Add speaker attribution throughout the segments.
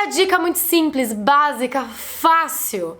Speaker 1: a dica muito simples, básica, fácil.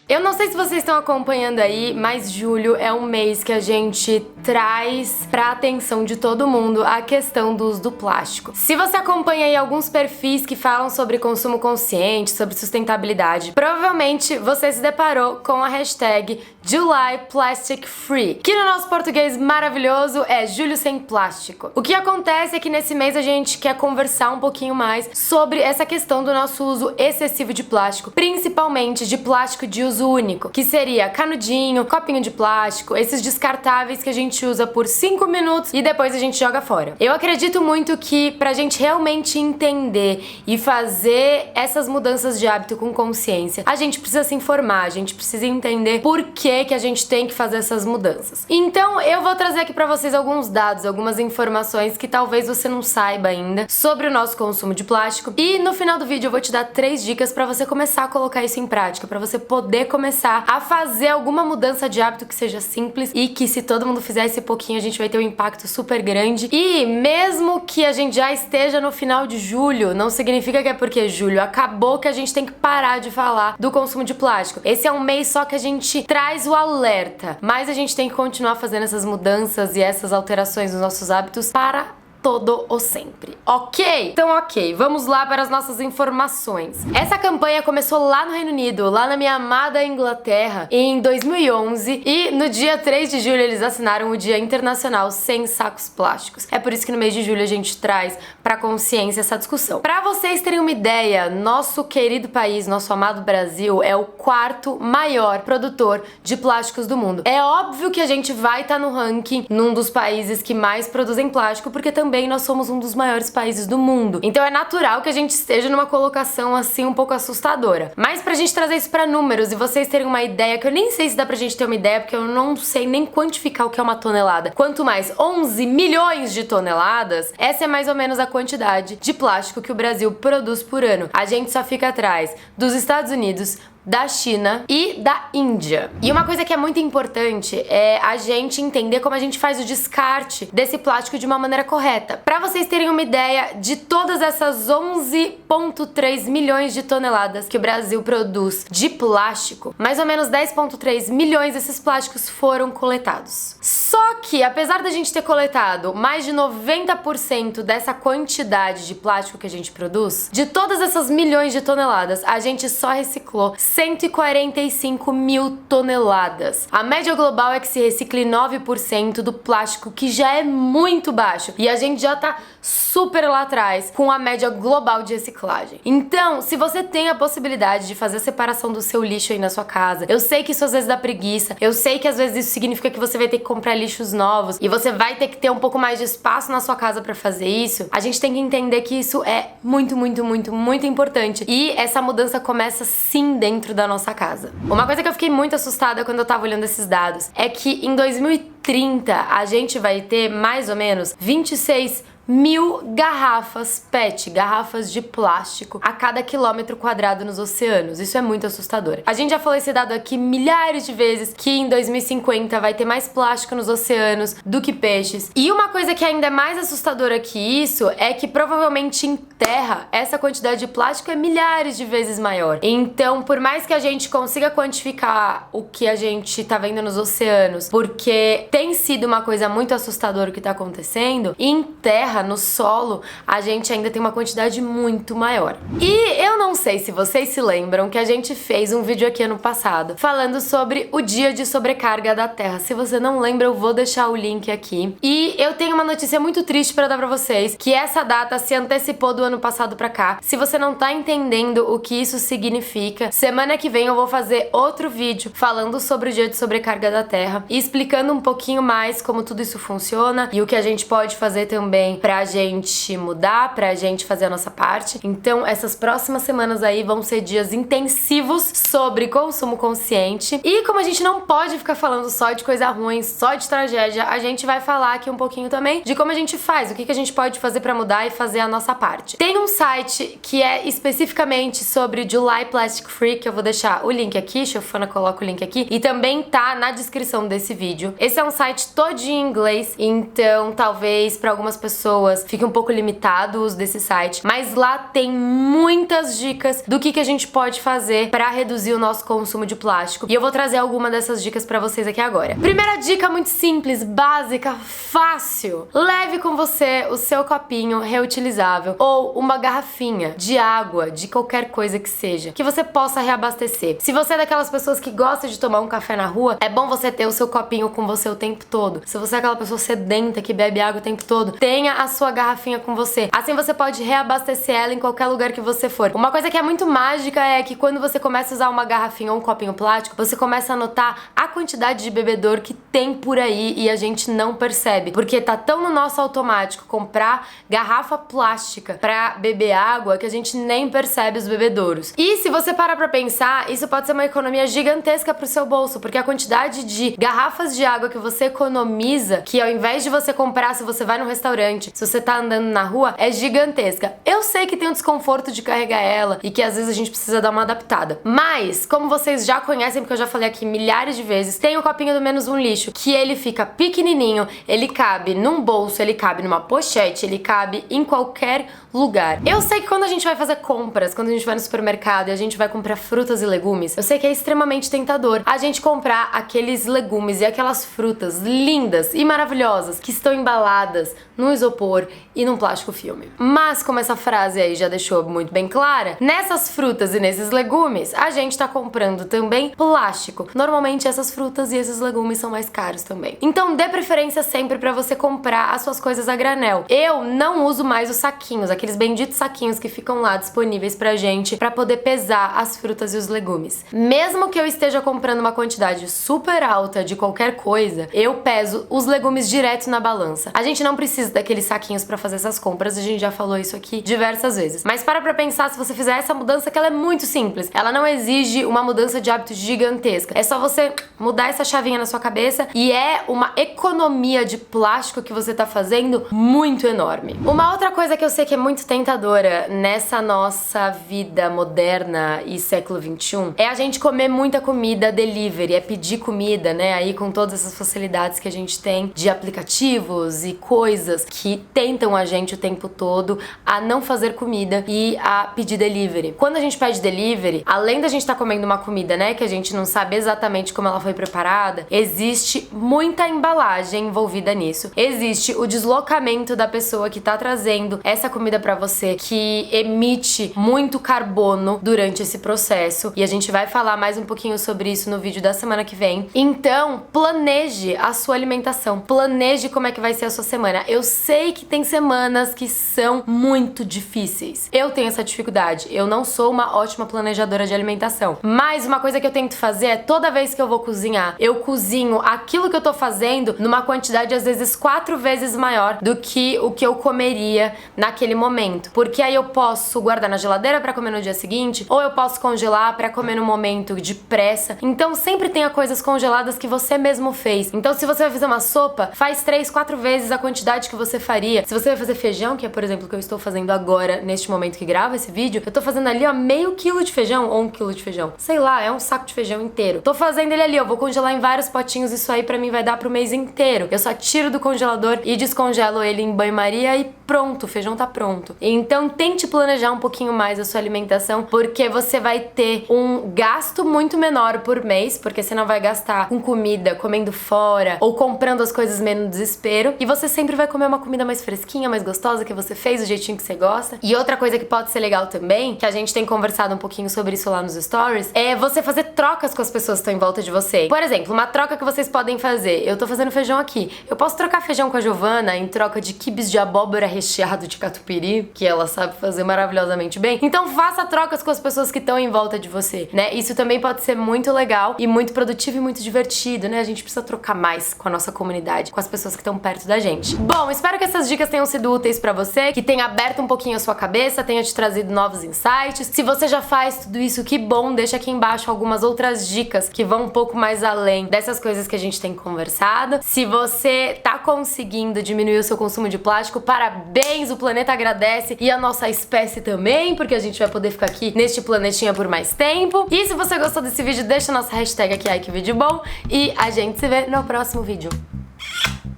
Speaker 1: Eu não sei se vocês estão acompanhando aí, mas julho é um mês que a gente traz pra atenção de todo mundo a questão do uso do plástico. Se você acompanha aí alguns perfis que falam sobre consumo consciente, sobre sustentabilidade, provavelmente você se deparou com a hashtag July Plastic Free, que no nosso português maravilhoso é Julho Sem Plástico. O que acontece é que nesse mês a gente quer conversar um pouquinho mais sobre essa questão do nosso uso excessivo de plástico, principalmente de plástico de uso único, que seria canudinho, copinho de plástico, esses descartáveis que a gente usa por 5 minutos e depois a gente joga fora. Eu acredito muito que pra gente realmente entender e fazer essas mudanças de hábito com consciência, a gente precisa se informar, a gente precisa entender por que a gente tem que fazer essas mudanças. Então eu vou trazer aqui pra vocês alguns dados, algumas informações que talvez você não saiba ainda sobre o nosso consumo de plástico, e no final do vídeo eu vou te dar 3 dicas pra você começar a colocar isso em prática, pra você poder começar a fazer alguma mudança de hábito que seja simples e que, se todo mundo fizer esse pouquinho, a gente vai ter um impacto super grande. E mesmo que a gente já esteja no final de julho, não significa que é porque julho acabou que a gente tem que parar de falar do consumo de plástico. Esse é um mês só que a gente traz o alerta, mas a gente tem que continuar fazendo essas mudanças e essas alterações nos nossos hábitos para todo o sempre, ok? Então ok, vamos lá para as nossas informações. Essa campanha começou lá no Reino Unido, lá na minha amada Inglaterra, em 2011, e no dia 3 de julho eles assinaram o Dia Internacional Sem Sacos Plásticos. É por isso que no mês de julho a gente traz pra consciência essa discussão. Pra vocês terem uma ideia, nosso querido país, nosso amado Brasil, é o 4º maior produtor de plásticos do mundo. É óbvio que a gente vai estar no ranking num dos países que mais produzem plástico, porque também nós somos um dos maiores países do mundo. Então é natural que a gente esteja numa colocação assim um pouco assustadora. Mas pra gente trazer isso pra números e vocês terem uma ideia, que eu nem sei se dá pra gente ter uma ideia, porque eu não sei nem quantificar o que é uma tonelada. Quanto mais 11 milhões de toneladas, essa é mais ou menos a quantidade de plástico que o Brasil produz por ano. A gente só fica atrás dos Estados Unidos, da China e da Índia. E uma coisa que é muito importante é a gente entender como a gente faz o descarte desse plástico de uma maneira correta. Pra vocês terem uma ideia de todas essas 11,3 milhões de toneladas que o Brasil produz de plástico, mais ou menos 10,3 milhões desses plásticos foram coletados. Só que, apesar da gente ter coletado mais de 90% dessa quantidade de plástico que a gente produz, de todas essas milhões de toneladas, a gente só reciclou 145 mil toneladas. A média global é que se recicle 9% do plástico, que já é muito baixo. E a gente já tá super lá atrás com a média global de reciclagem. Então, se você tem a possibilidade de fazer a separação do seu lixo aí na sua casa, eu sei que isso às vezes dá preguiça, eu sei que às vezes isso significa que você vai ter que comprar lixos novos e você vai ter que ter um pouco mais de espaço na sua casa pra fazer isso. A gente tem que entender que isso é muito, muito, muito, muito importante. E essa mudança começa sim dentro da nossa casa. Uma coisa que eu fiquei muito assustada quando eu tava olhando esses dados é que em 2030 a gente vai ter mais ou menos 26 mil garrafas PET, garrafas de plástico, a cada quilômetro quadrado nos oceanos. Isso é muito assustador. A gente já falou esse dado aqui milhares de vezes, que em 2050 vai ter mais plástico nos oceanos do que peixes. E uma coisa que ainda é mais assustadora que isso é que provavelmente em terra essa quantidade de plástico é milhares de vezes maior. Então, por mais que a gente consiga quantificar o que a gente tá vendo nos oceanos, porque tem sido uma coisa muito assustadora o que tá acontecendo, em terra, no solo, a gente ainda tem uma quantidade muito maior. E eu não sei se vocês se lembram que a gente fez um vídeo aqui ano passado falando sobre o dia de sobrecarga da Terra. Se você não lembra, eu vou deixar o link aqui. E eu tenho uma notícia muito triste pra dar pra vocês, que essa data se antecipou do ano passado pra cá. Se você não tá entendendo o que isso significa, semana que vem eu vou fazer outro vídeo falando sobre o dia de sobrecarga da Terra e explicando um pouquinho mais como tudo isso funciona e o que a gente pode fazer também pra gente mudar, pra gente fazer a nossa parte. Então essas próximas semanas aí vão ser dias intensivos sobre consumo consciente. E como a gente não pode ficar falando só de coisa ruim, só de tragédia, a gente vai falar aqui um pouquinho também de como a gente faz, o que a gente pode fazer pra mudar e fazer a nossa parte. Tem um site que é especificamente sobre July Plastic Free, que eu vou deixar o link aqui, Chofana coloca o link aqui, e também tá na descrição desse vídeo. Esse é um site todinho em inglês, então talvez pra algumas pessoas fique um pouco limitado o uso desse site, mas lá tem muitas dicas do que a gente pode fazer pra reduzir o nosso consumo de plástico, e eu vou trazer alguma dessas dicas pra vocês aqui agora. Primeira dica muito simples, básica, fácil. Leve com você o seu copinho reutilizável ou uma garrafinha de água, de qualquer coisa que seja, que você possa reabastecer. Se você é daquelas pessoas que gosta de tomar um café na rua, é bom você ter o seu copinho com você o tempo todo. Se você é aquela pessoa sedenta que bebe água o tempo todo, tenha a sua garrafinha com você. Assim você pode reabastecer ela em qualquer lugar que você for. Uma coisa que é muito mágica é que quando você começa a usar uma garrafinha ou um copinho plástico, você começa a notar a quantidade de bebedor que tem por aí e a gente não percebe, porque tá tão no nosso automático comprar garrafa plástica pra beber água que a gente nem percebe os bebedouros. E se você parar pra pensar, isso pode ser uma economia gigantesca pro seu bolso, porque a quantidade de garrafas de água que você economiza, que ao invés de você comprar se você vai no restaurante, se você tá andando na rua, é gigantesca. Eu sei que tem o desconforto de carregar ela e que às vezes a gente precisa dar uma adaptada, mas como vocês já conhecem, porque eu já falei aqui milhares de vezes, tem o copinho do Menos um Lixo, que ele fica pequenininho, ele cabe num bolso, ele cabe numa pochete, ele cabe em qualquer lugar. Eu sei que quando a gente vai fazer compras, quando a gente vai no supermercado e a gente vai comprar frutas e legumes, eu sei que é extremamente tentador a gente comprar aqueles legumes e aquelas frutas lindas e maravilhosas que estão embaladas num isopor e num plástico filme. Mas como essa frase aí já deixou muito bem clara, nessas frutas e nesses legumes a gente tá comprando também plástico. Normalmente essas frutas e esses legumes são mais caros também. Então dê preferência sempre pra você comprar as suas coisas a granel. Eu não uso mais os saquinhos, aqueles benditos saquinhos que ficam lá disponíveis pra gente pra poder pesar as frutas e os legumes. Mesmo que eu esteja comprando uma quantidade super alta de qualquer coisa, eu peso os legumes direto na balança. A gente não precisa daqueles saquinhos pra fazer essas compras, a gente já falou isso aqui diversas vezes. Mas para pra pensar, se você fizer essa mudança, que ela é muito simples. Ela não exige uma mudança de hábito gigantesca. É só você mudar essa chavinha na sua cabeça e é uma economia de plástico que você tá fazendo muito enorme. Uma outra coisa que eu sei que é muito tentadora nessa nossa vida moderna e século XXI é a gente comer muita comida delivery, é pedir comida, né? Aí com todas essas facilidades que a gente tem de aplicativos e coisas que tentam a gente o tempo todo a não fazer comida e a pedir delivery. Quando a gente pede delivery, além da gente estar comendo uma comida, né, que a gente não sabe exatamente como ela foi preparada, existe muita embalagem envolvida nisso. Existe o deslocamento da pessoa que tá trazendo essa comida pra você, que emite muito carbono durante esse processo, e a gente vai falar mais um pouquinho sobre isso no vídeo da semana que vem. Então, planeje a sua alimentação, planeje como é que vai ser a sua semana. Eu sei que tem semanas que são muito difíceis. Eu tenho essa dificuldade, eu não sou uma ótima planejadora de alimentação, mas uma coisa que eu tento fazer é, toda vez que eu vou cozinhar, eu cozinho aquilo que eu tô fazendo numa quantidade às vezes 4 vezes maior do que o que eu comeria naquele momento, porque aí eu posso guardar na geladeira pra comer no dia seguinte, ou eu posso congelar pra comer no momento de pressa. Então sempre tenha coisas congeladas que você mesmo fez. Então se você vai fazer uma sopa, faz 3, 4 vezes a quantidade que você faria. Se você vai fazer feijão, que é por exemplo o que eu estou fazendo agora neste momento que gravo esse vídeo, eu tô fazendo ali ó, meio quilo de feijão ou 1 quilo de feijão, sei lá, é um saco de feijão inteiro. Tô fazendo ele ali, eu vou congelar em vários potinhos, isso aí pra mim vai dar pro mês inteiro. Eu só tiro do congelador e descongelo ele em banho-maria e pronto, o feijão tá pronto. Então tente planejar um pouquinho mais a sua alimentação, porque você vai ter um gasto muito menor por mês, porque você não vai gastar com comida, comendo fora ou comprando as coisas meio no desespero, e você sempre vai comer uma comida mais fresquinha, mais gostosa, que você fez do jeitinho que você gosta. E outra coisa que pode ser legal também, que a gente tem conversado um pouquinho sobre isso lá nos stories, é você fazer trocas com as pessoas que estão em volta de você. Por exemplo, uma troca que vocês podem fazer? Eu tô fazendo feijão aqui. Eu posso trocar feijão com a Giovana em troca de quibes de abóbora recheado de catupiry, que ela sabe fazer maravilhosamente bem. Então faça trocas com as pessoas que estão em volta de você, né? Isso também pode ser muito legal e muito produtivo e muito divertido, né? A gente precisa trocar mais com a nossa comunidade, com as pessoas que estão perto da gente. Bom, espero que essas dicas tenham sido úteis pra você, que tenha aberto um pouquinho a sua cabeça, tenha te trazido novos insights. Se você já faz tudo isso, que bom! Deixa aqui embaixo algumas outras dicas que vão um pouco mais além dessas coisas que a gente tem conversado. Se você tá conseguindo diminuir o seu consumo de plástico, parabéns! O planeta agradece e a nossa espécie também, porque a gente vai poder ficar aqui neste planetinha por mais tempo. E se você gostou desse vídeo, deixa a nossa hashtag aqui, ai que vídeo bom, e a gente se vê no próximo vídeo.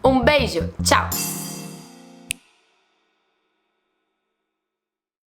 Speaker 1: Um beijo, tchau!